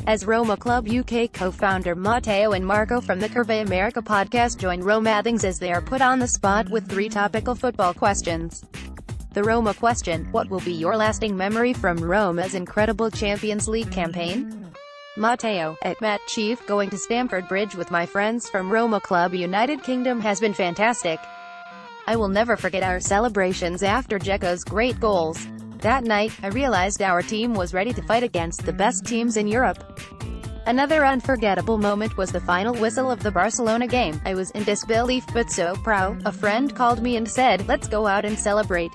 As Roma Club UK co-founder Matteo and Marco from the CurvaAmerica podcast join RomaThings as they are put on the spot with 3 topical football questions. The Roma Question: what will be your lasting memory from Roma's incredible Champions League campaign? Matteo, at Matt Chief, going to Stamford Bridge with my friends from Roma Club United Kingdom has been fantastic. I will never forget our celebrations after Dzeko's great goals. That night, I realized our team was ready to fight against the best teams in Europe. Another unforgettable moment was the final whistle of the Barcelona game. I was in disbelief but so proud. A friend called me and said, "Let's go out and celebrate."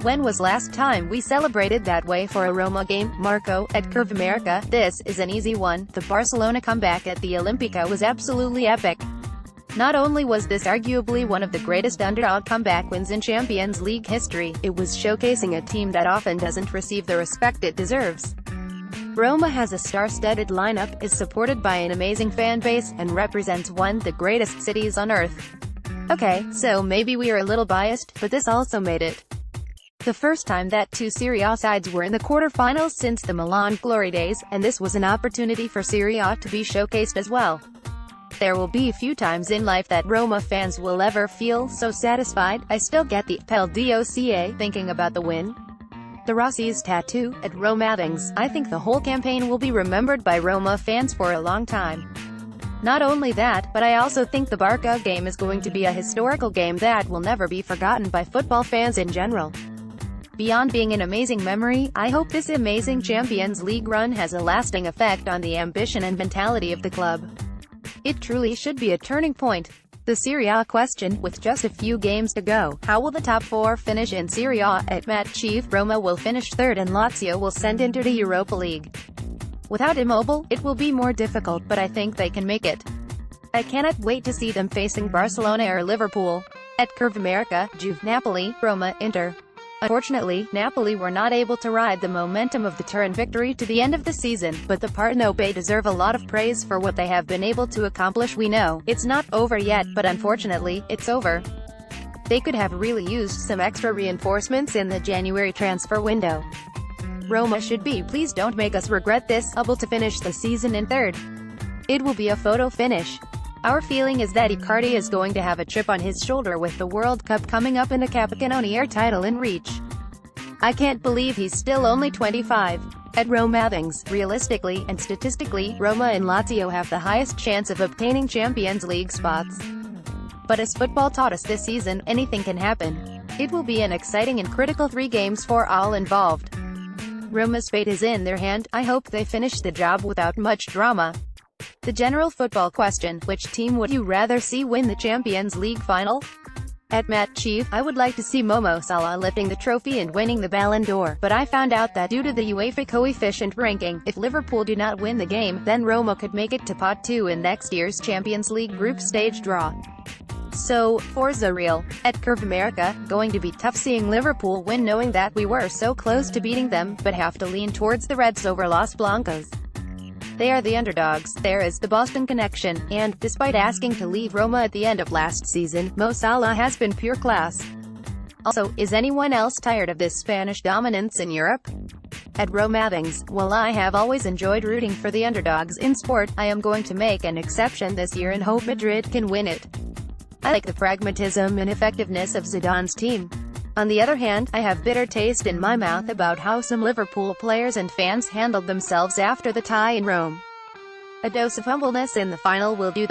When was last time we celebrated that way for a Roma game? Marco, at CurvaAmerica: this is an easy one. The Barcelona comeback at the Olympica was absolutely epic. Not only was this arguably one of the greatest underdog comeback wins in Champions League history, it was showcasing a team that often doesn't receive the respect it deserves. Roma has a star-studded lineup, is supported by an amazing fan base, and represents one of the greatest cities on earth. Okay, so maybe we are a little biased, but this also made it the first time that 2 Serie A sides were in the quarter-finals since the Milan glory days, and this was an opportunity for Serie A to be showcased as well. There will be few times in life that Roma fans will ever feel so satisfied. I still get the pel doca thinking about the win. The Rossi's tattoo, at RomaThings: I think the whole campaign will be remembered by Roma fans for a long time. Not only that, but I also think the Barca game is going to be a historical game that will never be forgotten by football fans in general. Beyond being an amazing memory, I hope this amazing Champions League run has a lasting effect on the ambition and mentality of the club. It truly should be a turning point. The Serie A question: with just a few games to go, how will the top 4 finish in Serie A? At Matt Chief, Roma will finish 3rd and Lazio will send Inter to Europa League. Without Immobile, it will be more difficult, but I think they can make it. I cannot wait to see them facing Barcelona or Liverpool. At CurvaAmerica, Juve, Napoli, Roma, Inter. Unfortunately, Napoli were not able to ride the momentum of the Turin victory to the end of the season, but the Partenopei deserve a lot of praise for what they have been able to accomplish. We know it's not over yet, but unfortunately, it's over. They could have really used some extra reinforcements in the January transfer window. Roma should be please don't make us regret this, able to finish the season in 3rd. It will be a photo finish. Our feeling is that Icardi is going to have a chip on his shoulder with the World Cup coming up and a Capocannoniere title in reach. I can't believe he's still only 25. At RomaThings, realistically and statistically, Roma and Lazio have the highest chance of obtaining Champions League spots. But as football taught us this season, anything can happen. It will be an exciting and critical 3 games for all involved. Roma's fate is in their hand. I hope they finish the job without much drama. The general football question: which team would you rather see win the Champions League final? At Matt Chief, I would like to see Mo Salah lifting the trophy and winning the Ballon d'Or, but I found out that due to the UEFA coefficient ranking, if Liverpool do not win the game, then Roma could make it to pot 2 in next year's Champions League group stage draw. So, Forza Real. At CurvaAmerica, going to be tough seeing Liverpool win, knowing that we were so close to beating them, but have to lean towards the Reds over Los Blancos. They are the underdogs, there is the Boston connection, and, despite asking to leave Roma at the end of last season, Mo Salah has been pure class. Also, is anyone else tired of this Spanish dominance in Europe? At RomaThings, while I have always enjoyed rooting for the underdogs in sport, I am going to make an exception this year and hope Madrid can win it. I like the pragmatism and effectiveness of Zidane's team. On the other hand, I have bitter taste in my mouth about how some Liverpool players and fans handled themselves after the tie in Rome. A dose of humbleness in the final will do